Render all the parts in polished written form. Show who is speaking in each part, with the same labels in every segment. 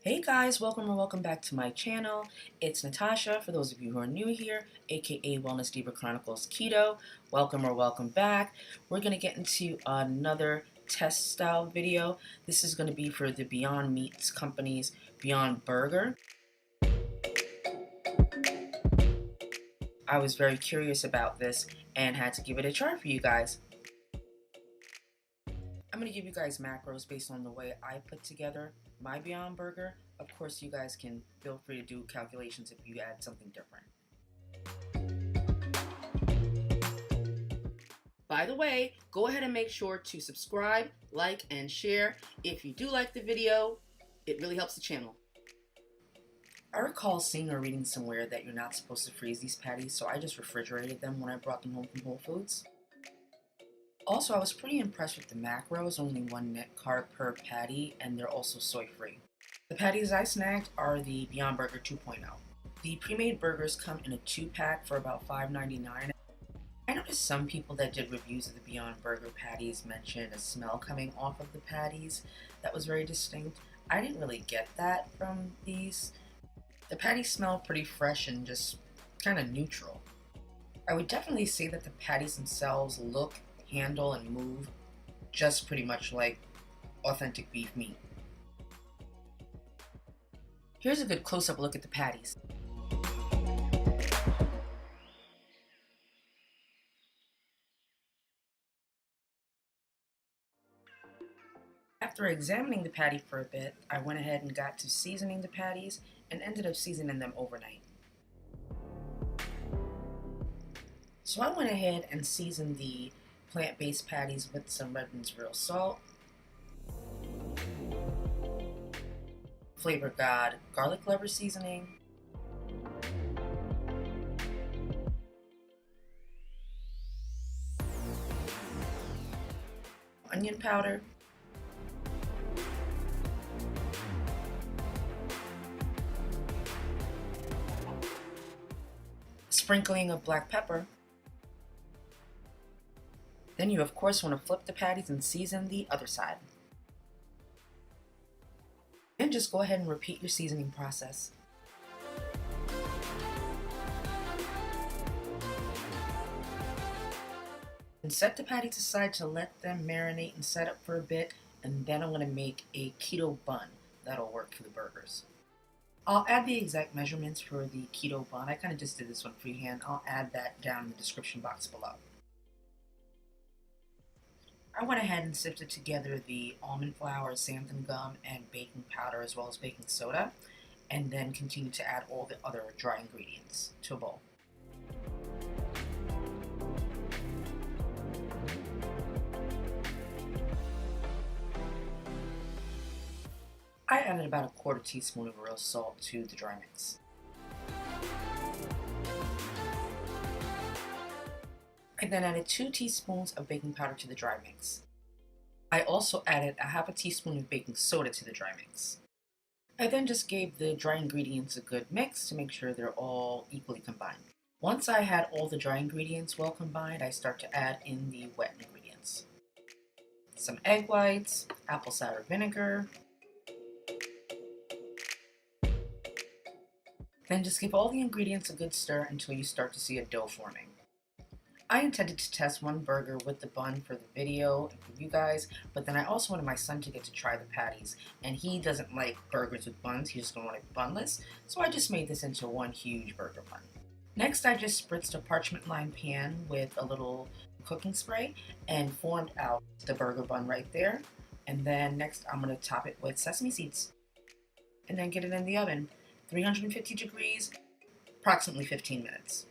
Speaker 1: Hey guys, welcome or welcome back to my channel. It's Natasha, for those of you who are new here, aka Wellness Diva Chronicles Keto. Welcome or welcome back. We're going to get into another test style video. This is going to be for the Beyond Meats company's Beyond Burger. I was very curious about this and had to give it a try for you guys. I'm going to give you guys macros based on the way I put together my Beyond Burger. Of course, you guys can feel free to do calculations if you add something different. By the way, go ahead and make sure to subscribe, like, and share. If you do like the video, it really helps the channel. I recall seeing or reading somewhere that you're not supposed to freeze these patties, so I just refrigerated them when I brought them home from Whole Foods. Also, I was pretty impressed with the macros, only 1 net carb per patty, and they're also soy-free. The patties I snagged are the Beyond Burger 2.0. The pre-made burgers come in a 2-pack for about $5.99. I noticed some people that did reviews of the Beyond Burger patties mentioned a smell coming off of the patties that was very distinct. I didn't really get that from these. The patties smell pretty fresh and just kind of neutral. I would definitely say that the patties themselves look, handle, and move just pretty much like authentic beef meat. Here's a good close-up look at the patties. After examining the patty for a bit, I went ahead and got to seasoning the patties and ended up seasoning them overnight. So I went ahead and seasoned the plant-based patties with some Redmond's Real Salt, Flavor God garlic lever seasoning, onion powder, sprinkling of black pepper. Then you of course want to flip the patties and season the other side. Then just go ahead and repeat your seasoning process. And set the patties aside to let them marinate and set up for a bit, and then I'm going to make a keto bun that'll work for the burgers. I'll add the exact measurements for the keto bun. I kind of just did this one freehand. I'll add that down in the description box below. I went ahead and sifted together the almond flour, xanthan gum, and baking powder, as well as baking soda, and then continued to add all the other dry ingredients to a bowl. I added about a 1/4 teaspoon of real salt to the dry mix. I then added 2 teaspoons of baking powder to the dry mix. I also added a 1/2 teaspoon of baking soda to the dry mix. I then just gave the dry ingredients a good mix to make sure they're all equally combined. Once I had all the dry ingredients well combined, I start to add in the wet ingredients. Some egg whites, apple cider vinegar. Then just give all the ingredients a good stir until you start to see a dough forming. I intended to test one burger with the bun for the video and for you guys, but then I also wanted my son to get to try the patties, and he doesn't like burgers with buns, he's just going to want it bunless, so I just made this into one huge burger bun. Next, I just spritzed a parchment lined pan with a little cooking spray and formed out the burger bun right there, and then next I'm going to top it with sesame seeds, and then get it in the oven, 350 degrees, approximately 15 minutes.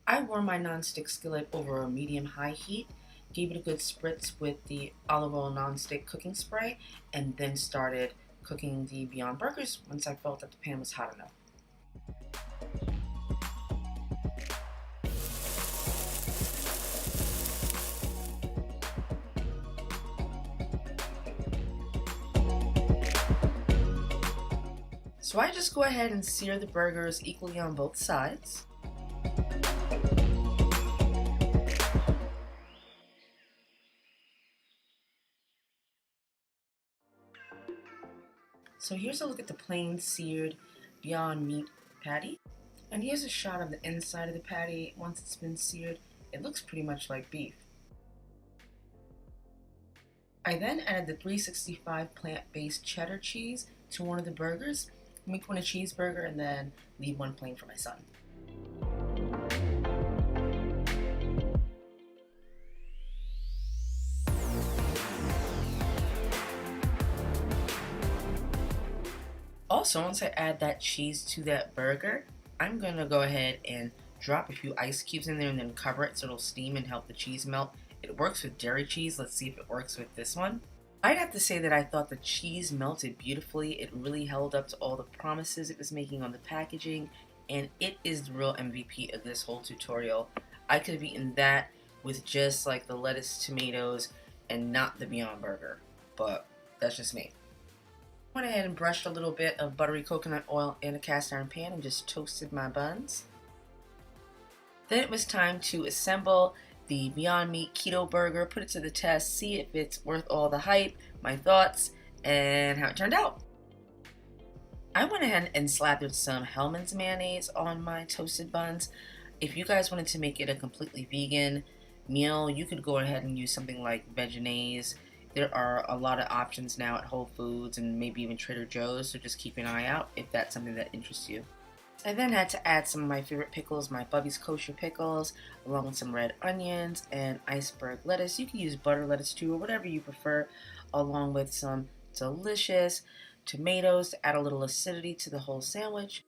Speaker 1: I warmed my non-stick skillet over a medium-high heat, gave it a good spritz with the olive oil non-stick cooking spray, and then started cooking the Beyond Burgers once I felt that the pan was hot enough. So I just go ahead and sear the burgers equally on both sides. So here's a look at the plain seared Beyond Meat patty. And here's a shot of the inside of the patty once it's been seared. It looks pretty much like beef. I then added the 365 plant-based cheddar cheese to one of the burgers. Make one a cheeseburger and then leave one plain for my son. Also, once I add that cheese to that burger, I'm going to go ahead and drop a few ice cubes in there and then cover it so it'll steam and help the cheese melt. It works with dairy cheese. Let's see if it works with this one. I'd have to say that I thought the cheese melted beautifully. It really held up to all the promises it was making on the packaging, and it is the real MVP of this whole tutorial. I could have eaten that with just like the lettuce, tomatoes, and not the Beyond Burger, but that's just me. Went ahead and brushed a little bit of buttery coconut oil in a cast iron pan and just toasted my buns. Then it was time to assemble the Beyond Meat Keto Burger, put it to the test, see if it's worth all the hype, my thoughts, and how it turned out. I went ahead and slathered some Hellmann's mayonnaise on my toasted buns. If you guys wanted to make it a completely vegan meal, you could go ahead and use something like Vegenaise. There are a lot of options now at Whole Foods and maybe even Trader Joe's, so just keep an eye out if that's something that interests you. I then had to add some of my favorite pickles, my Bubby's Kosher pickles, along with some red onions and iceberg lettuce. You can use butter lettuce too, or whatever you prefer, along with some delicious tomatoes to add a little acidity to the whole sandwich.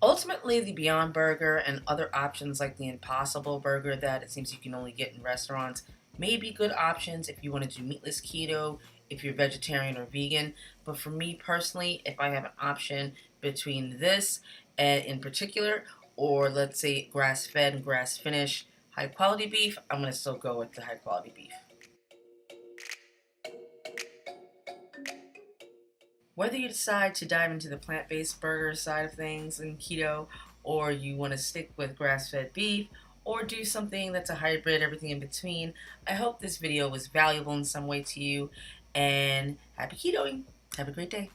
Speaker 1: Ultimately, the Beyond Burger and other options like the Impossible Burger that it seems you can only get in restaurants may be good options if you want to do meatless keto, if you're vegetarian or vegan. But for me personally, if I have an option between this and in particular, or let's say grass-fed and grass-finished high-quality beef, I'm going to still go with the high-quality beef. Whether you decide to dive into the plant-based burger side of things and keto, or you want to stick with grass-fed beef, or do something that's a hybrid, everything in between, I hope this video was valuable in some way to you, and happy ketoing. Have a great day.